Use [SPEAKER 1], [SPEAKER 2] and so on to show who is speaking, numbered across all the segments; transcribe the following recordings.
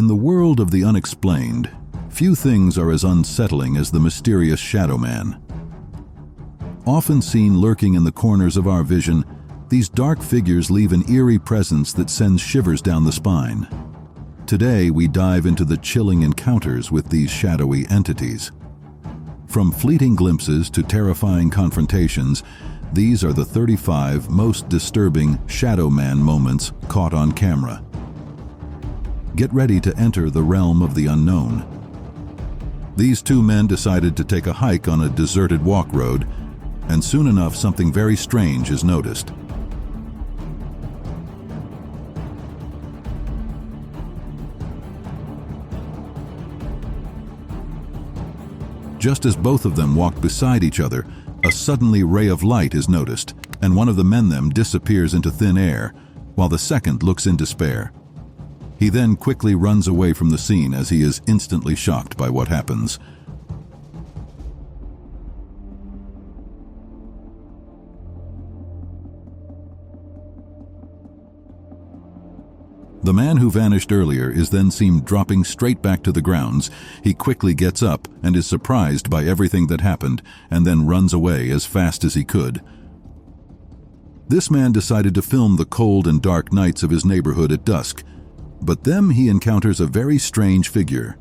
[SPEAKER 1] In the world of the unexplained, few things are as unsettling as the mysterious shadow man. Often seen lurking in the corners of our vision, these dark figures leave an eerie presence that sends shivers down the spine. Today, we dive into the chilling encounters with these shadowy entities. From fleeting glimpses to terrifying confrontations, these are the 35 most disturbing shadow man moments caught on camera. Get ready to enter the realm of the unknown. These two men decided to take a hike on a deserted walk road, and soon enough something very strange is noticed. Just as both of them walked beside each other, a suddenly ray of light is noticed, and one of the men disappears into thin air, while the second looks in despair. He then quickly runs away from the scene as he is instantly shocked by what happens. The man who vanished earlier is then seen dropping straight back to the grounds. He quickly gets up and is surprised by everything that happened, and then runs away as fast as he could. This man decided to film the cold and dark nights of his neighborhood at dusk, but then he encounters a very strange figure.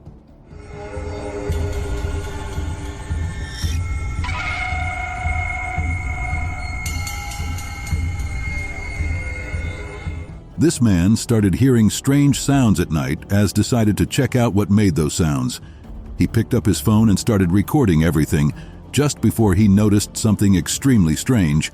[SPEAKER 1] This man started hearing strange sounds at night, as decided to check out what made those sounds. He picked up his phone and started recording everything, just before he noticed something extremely strange.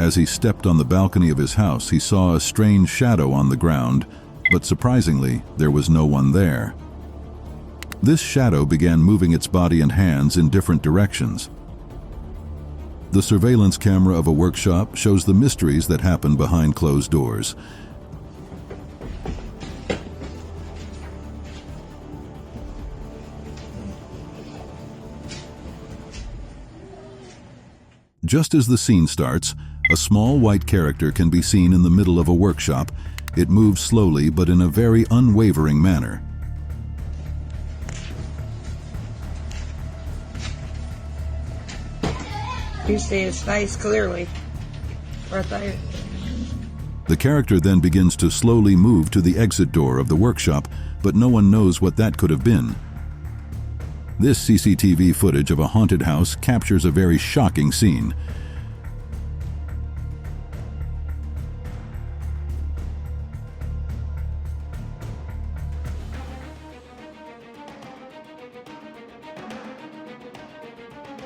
[SPEAKER 1] As he stepped on the balcony of his house, he saw a strange shadow on the ground, but surprisingly, there was no one there. This shadow began moving its body and hands in different directions. The surveillance camera of a workshop shows the mysteries that happen behind closed doors. Just as the scene starts, a small white character can be seen in the middle of a workshop. It moves slowly but in a very unwavering manner.
[SPEAKER 2] You see his face clearly, right there.
[SPEAKER 1] The character then begins to slowly move to the exit door of the workshop, but no one knows what that could have been. This CCTV footage of a haunted house captures a very shocking scene.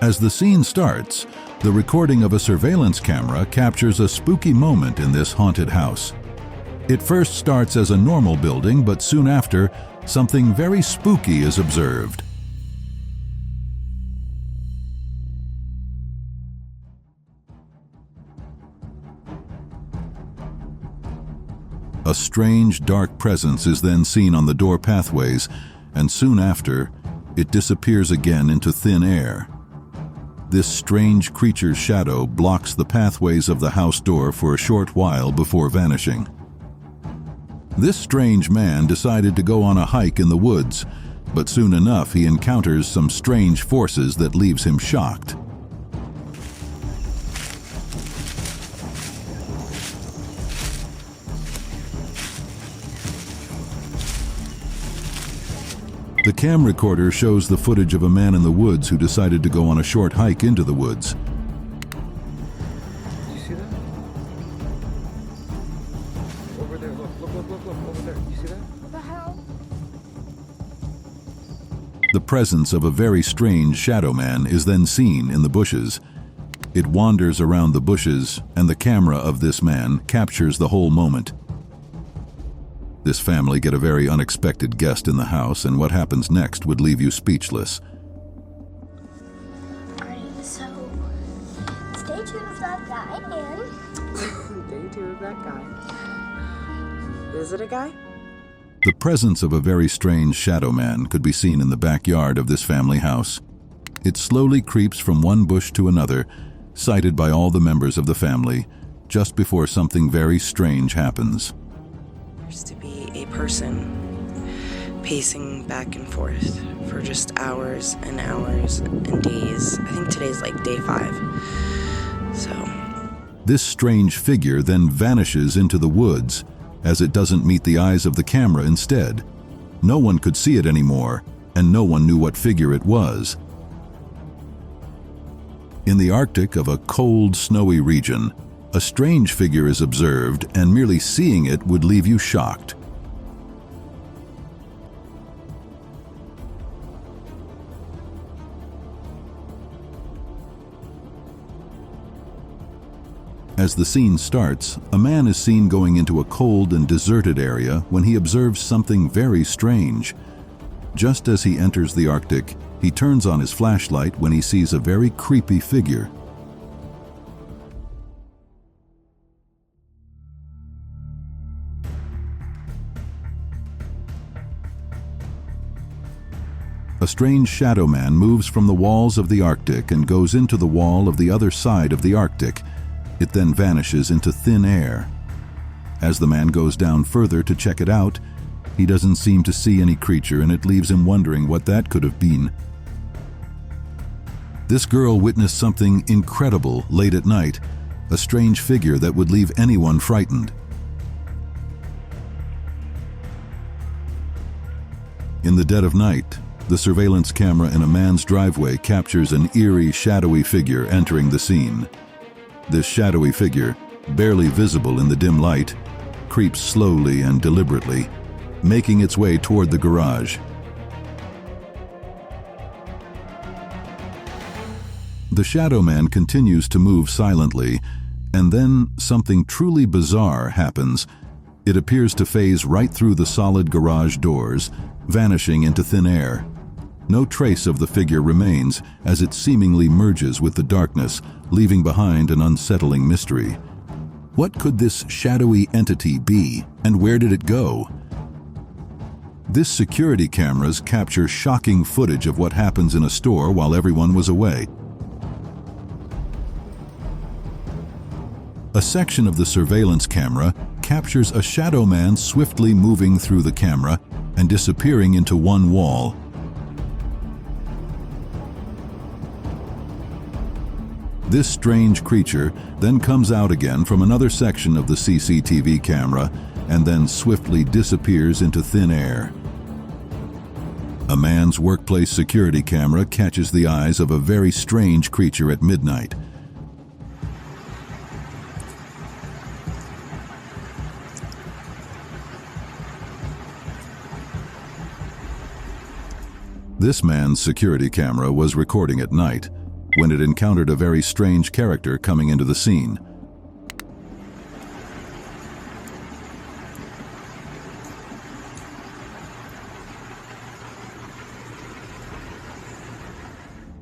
[SPEAKER 1] As the scene starts, the recording of a surveillance camera captures a spooky moment in this haunted house. It first starts as a normal building, but soon after, something very spooky is observed. A strange, dark presence is then seen on the door pathways, and soon after, it disappears again into thin air. This strange creature's shadow blocks the pathways of the house door for a short while before vanishing. This strange man decided to go on a hike in the woods, but soon enough he encounters some strange forces that leaves him shocked. The cam recorder shows the footage of a man in the woods who decided to go on a short hike into the woods.
[SPEAKER 3] Did you see that? Over there, look, over there. You see that?
[SPEAKER 2] What the hell?
[SPEAKER 1] The presence of a very strange shadow man is then seen in the bushes. It wanders around the bushes, and the camera of this man captures the whole moment. This family get a very unexpected guest in the house, and what happens next would leave you speechless.
[SPEAKER 4] Alright, so stay tuned with that guy and
[SPEAKER 2] Stay tuned with that guy. Is it a guy?
[SPEAKER 1] The presence of a very strange shadow man could be seen in the backyard of this family house. It slowly creeps from one bush to another, sighted by all the members of the family, just before something very strange happens.
[SPEAKER 5] There's to be a person pacing back and forth for just hours and hours and days. I think today's like day 5. So
[SPEAKER 1] This strange figure then vanishes into the woods, as it doesn't meet the eyes of the camera instead. No one could see it anymore, and no one knew what figure it was. In the Arctic of a cold, snowy region, a strange figure is observed, and merely seeing it would leave you shocked. As the scene starts, a man is seen going into a cold and deserted area when he observes something very strange. Just as he enters the Arctic, he turns on his flashlight when he sees a very creepy figure. A strange shadow man moves from the walls of the Arctic and goes into the wall of the other side of the Arctic. It then vanishes into thin air. As the man goes down further to check it out, he doesn't seem to see any creature, and it leaves him wondering what that could have been. This girl witnessed something incredible late at night, a strange figure that would leave anyone frightened. In the dead of night, the surveillance camera in a man's driveway captures an eerie, shadowy figure entering the scene. This shadowy figure, barely visible in the dim light, creeps slowly and deliberately, making its way toward the garage. The shadow man continues to move silently, and then something truly bizarre happens. It appears to phase right through the solid garage doors, vanishing into thin air. No trace of the figure remains as it seemingly merges with the darkness, leaving behind an unsettling mystery. What could this shadowy entity be, and where did it go? This security cameras capture shocking footage of what happens in a store while everyone was away. A section of the surveillance camera captures a shadow man swiftly moving through the camera and disappearing into one wall. This strange creature then comes out again from another section of the CCTV camera and then swiftly disappears into thin air. A man's workplace security camera catches the eyes of a very strange creature at midnight. This man's security camera was recording at night when it encountered a very strange character coming into the scene.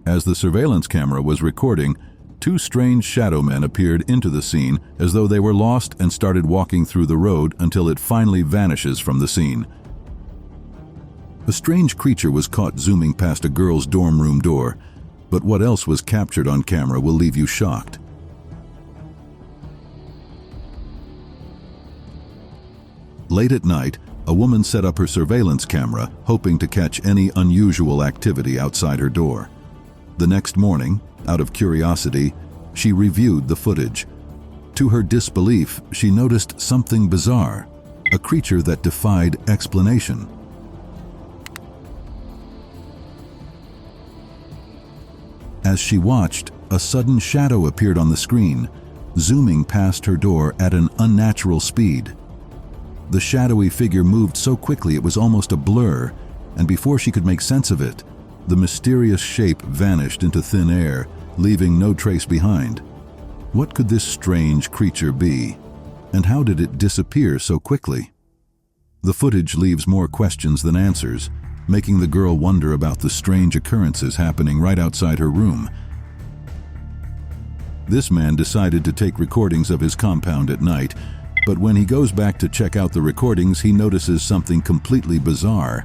[SPEAKER 1] As the surveillance camera was recording, 2 strange shadow men appeared into the scene as though they were lost and started walking through the road until it finally vanishes from the scene. A strange creature was caught zooming past a girl's dorm room door, but what else was captured on camera will leave you shocked. Late at night, a woman set up her surveillance camera, hoping to catch any unusual activity outside her door. The next morning, out of curiosity, she reviewed the footage. To her disbelief, she noticed something bizarre, a creature that defied explanation. As she watched, a sudden shadow appeared on the screen, zooming past her door at an unnatural speed. The shadowy figure moved so quickly it was almost a blur, and before she could make sense of it, the mysterious shape vanished into thin air, leaving no trace behind. What could this strange creature be, and how did it disappear so quickly? The footage leaves more questions than answers, making the girl wonder about the strange occurrences happening right outside her room. This man decided to take recordings of his compound at night, but when he goes back to check out the recordings, he notices something completely bizarre.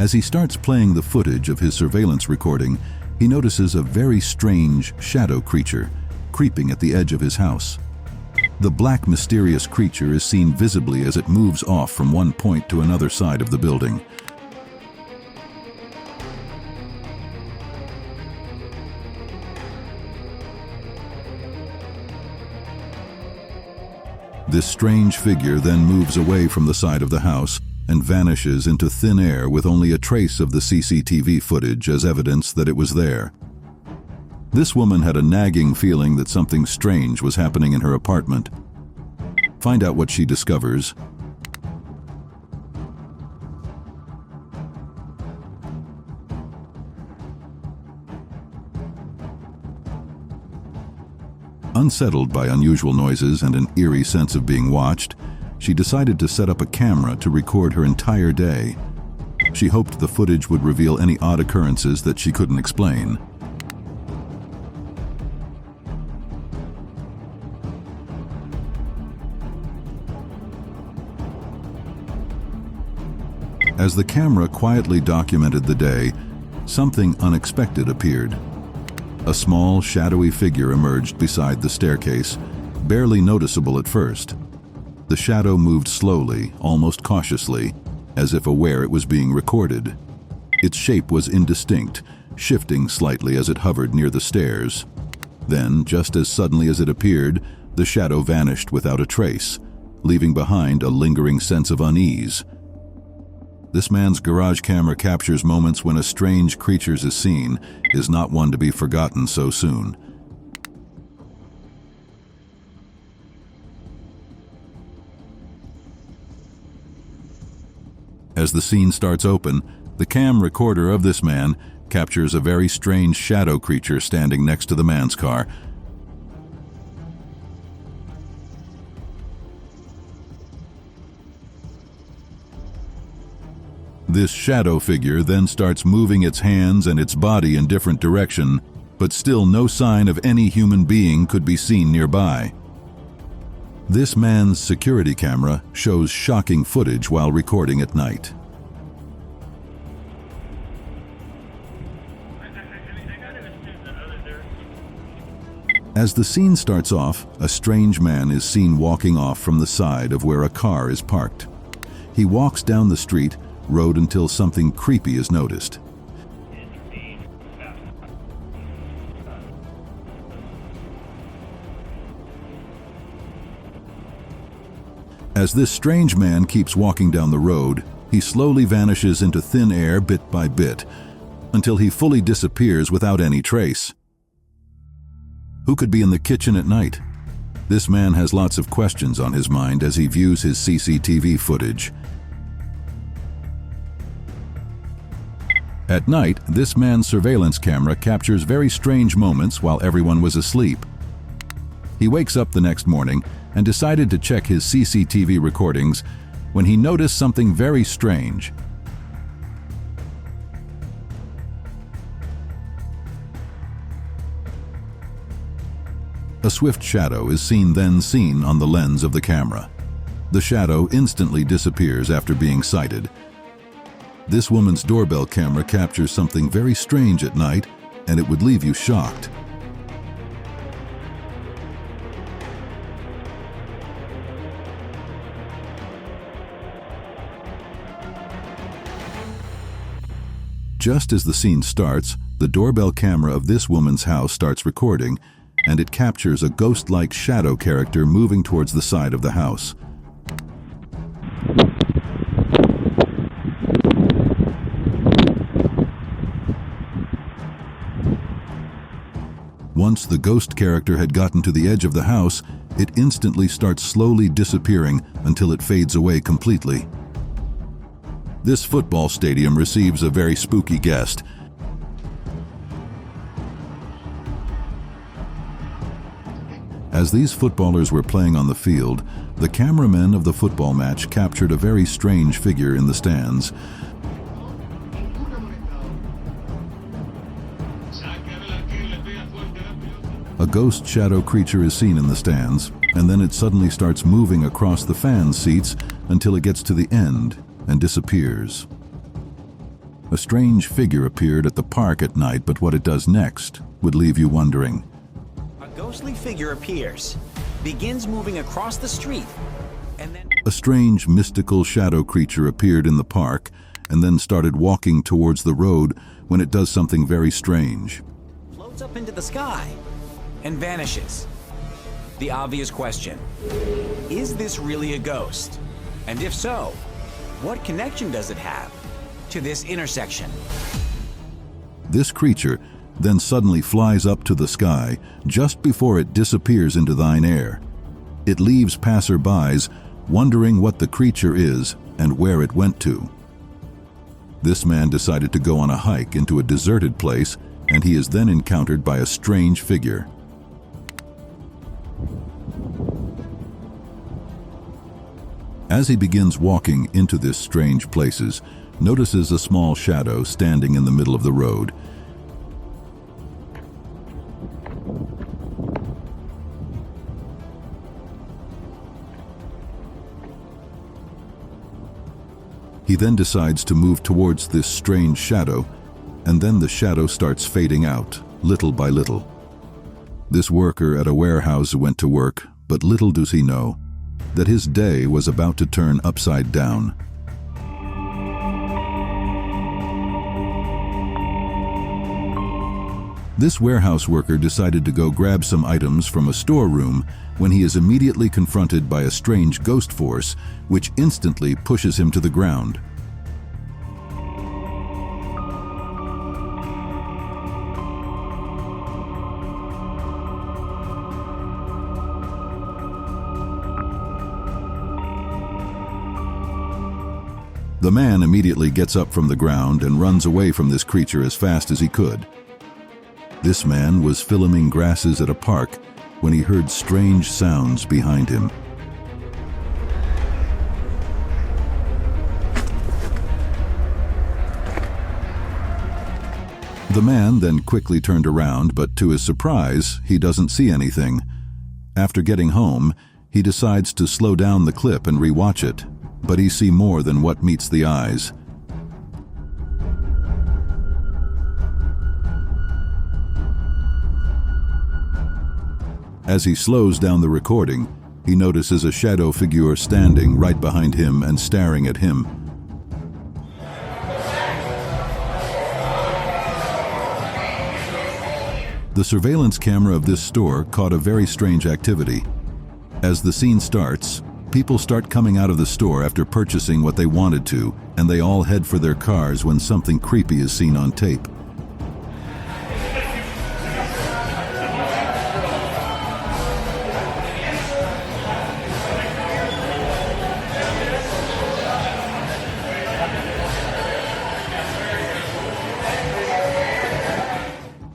[SPEAKER 1] As he starts playing the footage of his surveillance recording, he notices a very strange shadow creature creeping at the edge of his house. The black, mysterious creature is seen visibly as it moves off from one point to another side of the building. This strange figure then moves away from the side of the house and vanishes into thin air with only a trace of the CCTV footage as evidence that it was there. This woman had a nagging feeling that something strange was happening in her apartment. Find out what she discovers. Unsettled by unusual noises and an eerie sense of being watched, she decided to set up a camera to record her entire day. She hoped the footage would reveal any odd occurrences that she couldn't explain. As the camera quietly documented the day, something unexpected appeared. A small, shadowy figure emerged beside the staircase, barely noticeable at first. The shadow moved slowly, almost cautiously, as if aware it was being recorded. Its shape was indistinct, shifting slightly as it hovered near the stairs. Then, just as suddenly as it appeared, the shadow vanished without a trace, leaving behind a lingering sense of unease. This man's garage camera captures moments when a strange creature is seen, is not one to be forgotten so soon. As the scene starts open, the cam recorder of this man captures a very strange shadow creature standing next to the man's car. This shadow figure then starts moving its hands and its body in different directions, but still no sign of any human being could be seen nearby. This man's security camera shows shocking footage while recording at night. As the scene starts off, a strange man is seen walking off from the side of where a car is parked. He walks down the street, road until something creepy is noticed. As this strange man keeps walking down the road, he slowly vanishes into thin air bit by bit, until he fully disappears without any trace. Who could be in the kitchen at night? This man has lots of questions on his mind as he views his CCTV footage. At night, this man's surveillance camera captures very strange moments while everyone was asleep. He wakes up the next morning and decided to check his CCTV recordings when he noticed something very strange. A swift shadow is seen on the lens of the camera. The shadow instantly disappears after being sighted. This woman's doorbell camera captures something very strange at night, and it would leave you shocked. Just as the scene starts, the doorbell camera of this woman's house starts recording, and it captures a ghost-like shadow character moving towards the side of the house. Once the ghost character had gotten to the edge of the house, it instantly starts slowly disappearing until it fades away completely. This football stadium receives a very spooky guest. As these footballers were playing on the field, the cameramen of the football match captured a very strange figure in the stands. A ghost shadow creature is seen in the stands, and then it suddenly starts moving across the fan seats until it gets to the end and disappears. A strange figure appeared at the park at night, but what it does next would leave you wondering.
[SPEAKER 6] A ghostly figure appears, begins moving across the street, and then
[SPEAKER 1] A strange mystical shadow creature appeared in the park and then started walking towards the road when it does something very strange.
[SPEAKER 6] floats up into the sky and vanishes. The obvious question, is this really a ghost? And if so, what connection does it have to this intersection?
[SPEAKER 1] This creature then suddenly flies up to the sky just before it disappears into thine air. It leaves passerbys wondering what the creature is and where it went to. This man decided to go on a hike into a deserted place, and he is then encountered by a strange figure. As he begins walking into this strange places, notices a small shadow standing in the middle of the road. He then decides to move towards this strange shadow, and then the shadow starts fading out, little by little. This worker at a warehouse went to work, but little does he know that his day was about to turn upside down. This warehouse worker decided to go grab some items from a storeroom when he is immediately confronted by a strange ghost force, which instantly pushes him to the ground. The man immediately gets up from the ground and runs away from this creature as fast as he could. This man was filming grasses at a park when he heard strange sounds behind him. The man then quickly turned around, but to his surprise, he doesn't see anything. After getting home, he decides to slow down the clip and rewatch it, but he sees more than what meets the eyes. As he slows down the recording, he notices a shadow figure standing right behind him and staring at him. The surveillance camera of this store caught a very strange activity. As the scene starts, people start coming out of the store after purchasing what they wanted to, and they all head for their cars when something creepy is seen on tape.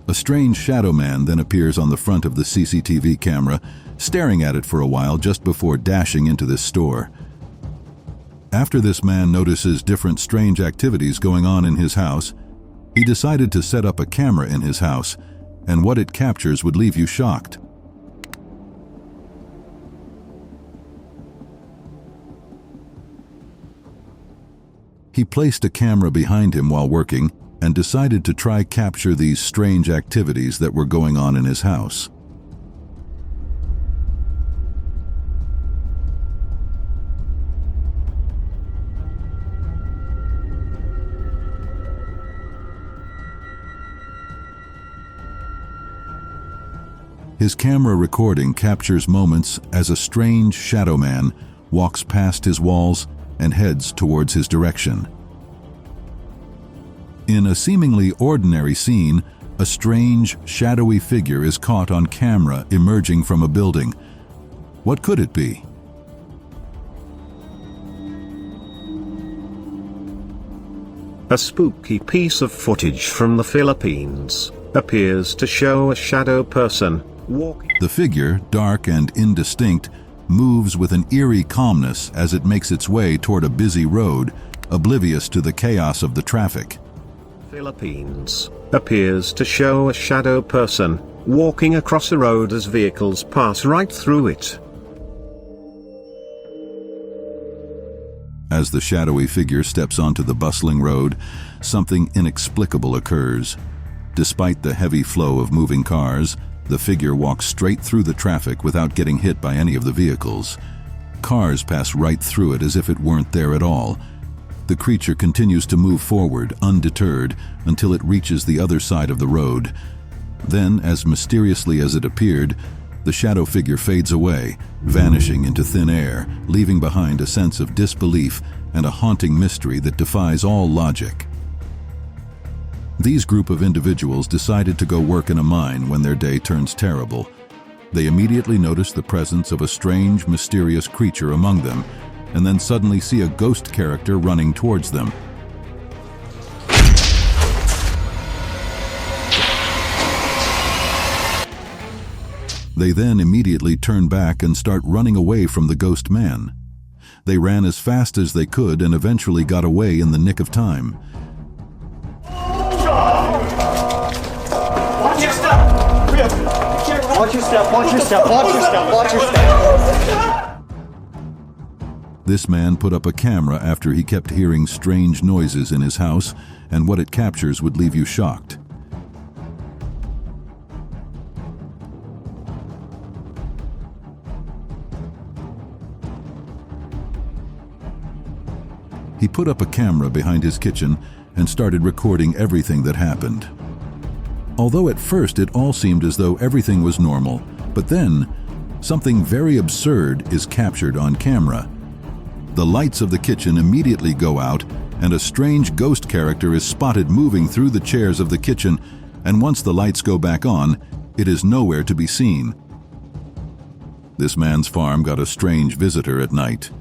[SPEAKER 1] A strange shadow man then appears on the front of the CCTV camera, staring at it for a while just before dashing into this store. After this man notices different strange activities going on in his house, he decided to set up a camera in his house, and what it captures would leave you shocked. He placed a camera behind him while working and decided to try capture these strange activities that were going on in his house. His camera recording captures moments as a strange shadow man walks past his walls and heads towards his direction. In a seemingly ordinary scene, a strange, shadowy figure is caught on camera emerging from a building. What could it be?
[SPEAKER 7] A spooky piece of footage from the Philippines appears to show a shadow person walking.
[SPEAKER 1] The figure, dark and indistinct, moves with an eerie calmness as it makes its way toward a busy road, oblivious to the chaos of the traffic.
[SPEAKER 7] Philippines appears to show a shadow person walking across a road as vehicles pass right through it.
[SPEAKER 1] As the shadowy figure steps onto the bustling road, something inexplicable occurs. Despite the heavy flow of moving cars, the figure walks straight through the traffic without getting hit by any of the vehicles. Cars pass right through it as if it weren't there at all. The creature continues to move forward, undeterred, until it reaches the other side of the road. Then, as mysteriously as it appeared, the shadow figure fades away, vanishing into thin air, leaving behind a sense of disbelief and a haunting mystery that defies all logic. These group of individuals decided to go work in a mine when their day turns terrible. They immediately notice the presence of a strange, mysterious creature among them, and then suddenly see a ghost character running towards them. They then immediately turn back and start running away from the ghost man. They ran as fast as they could and eventually got away in the nick of time.
[SPEAKER 8] Watch your step! Watch your step, watch your step, watch your step, watch your step!
[SPEAKER 1] This man put up a camera after he kept hearing strange noises in his house, and what it captures would leave you shocked. He put up a camera behind his kitchen and started recording everything that happened. Although at first it all seemed as though everything was normal, but then something very absurd is captured on camera. The lights of the kitchen immediately go out, and a strange ghost character is spotted moving through the chairs of the kitchen, and once the lights go back on, it is nowhere to be seen. This man's farm got a strange visitor at night.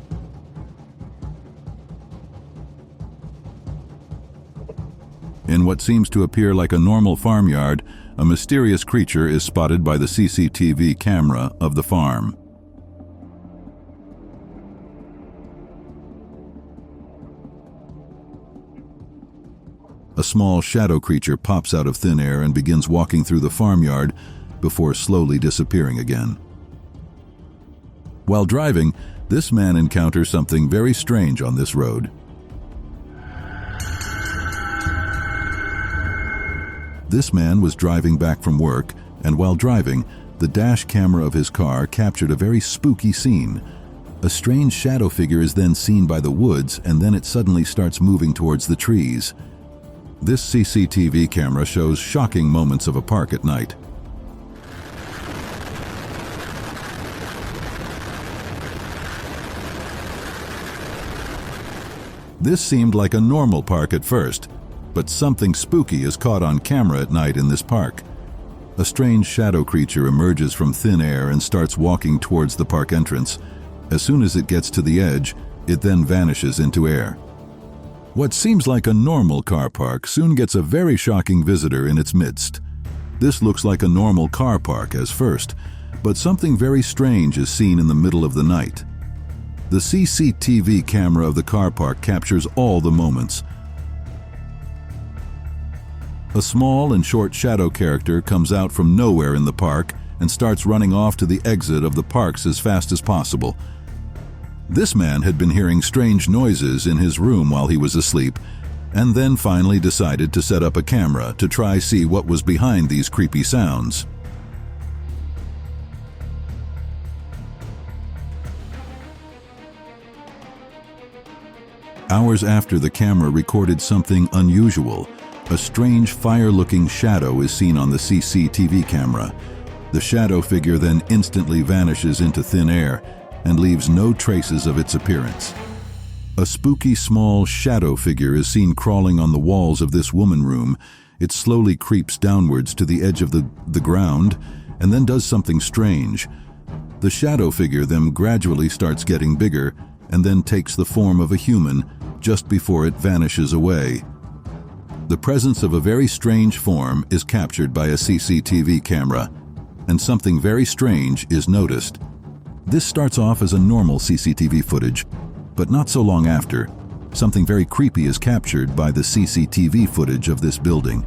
[SPEAKER 1] In what seems to appear like a normal farmyard, a mysterious creature is spotted by the CCTV camera of the farm. A small shadow creature pops out of thin air and begins walking through the farmyard before slowly disappearing again. While driving, this man encounters something very strange on this road. This man was driving back from work, and while driving, the dash camera of his car captured a very spooky scene. A strange shadow figure is then seen by the woods, and then it suddenly starts moving towards the trees. This CCTV camera shows shocking moments of a park at night. This seemed like a normal park at first, but something spooky is caught on camera at night in this park. A strange shadow creature emerges from thin air and starts walking towards the park entrance. As soon as it gets to the edge, it then vanishes into air. What seems like a normal car park soon gets a very shocking visitor in its midst. This looks like a normal car park as first, but something very strange is seen in the middle of the night. The CCTV camera of the car park captures all the moments. A small and short shadow character comes out from nowhere in the park and starts running off to the exit of the parks as fast as possible. This man had been hearing strange noises in his room while he was asleep, and then finally decided to set up a camera to try see what was behind these creepy sounds. Hours after the camera recorded something unusual, a strange fire-looking shadow is seen on the CCTV camera. The shadow figure then instantly vanishes into thin air and leaves no traces of its appearance. A spooky small shadow figure is seen crawling on the walls of this woman room. It slowly creeps downwards to the edge of the ground and then does something strange. The shadow figure then gradually starts getting bigger and then takes the form of a human just before it vanishes away. The presence of a very strange form is captured by a CCTV camera, and something very strange is noticed. This starts off as a normal CCTV footage, but not so long after, something very creepy is captured by the CCTV footage of this building.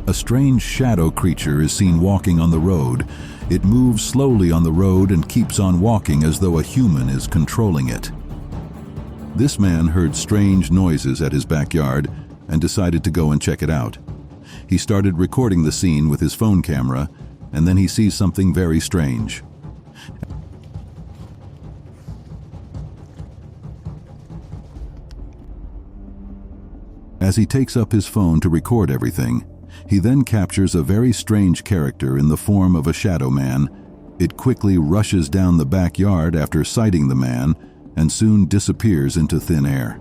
[SPEAKER 1] A A strange shadow creature is seen walking on the road. It moves slowly on the road and keeps on walking as though a human is controlling it. This man heard strange noises at his backyard and decided to go and check it out. He started recording the scene with his phone camera, and then he sees something very strange. As he takes up his phone to record everything, he then captures a very strange character in the form of a shadow man. It quickly rushes down the backyard after sighting the man and soon disappears into thin air.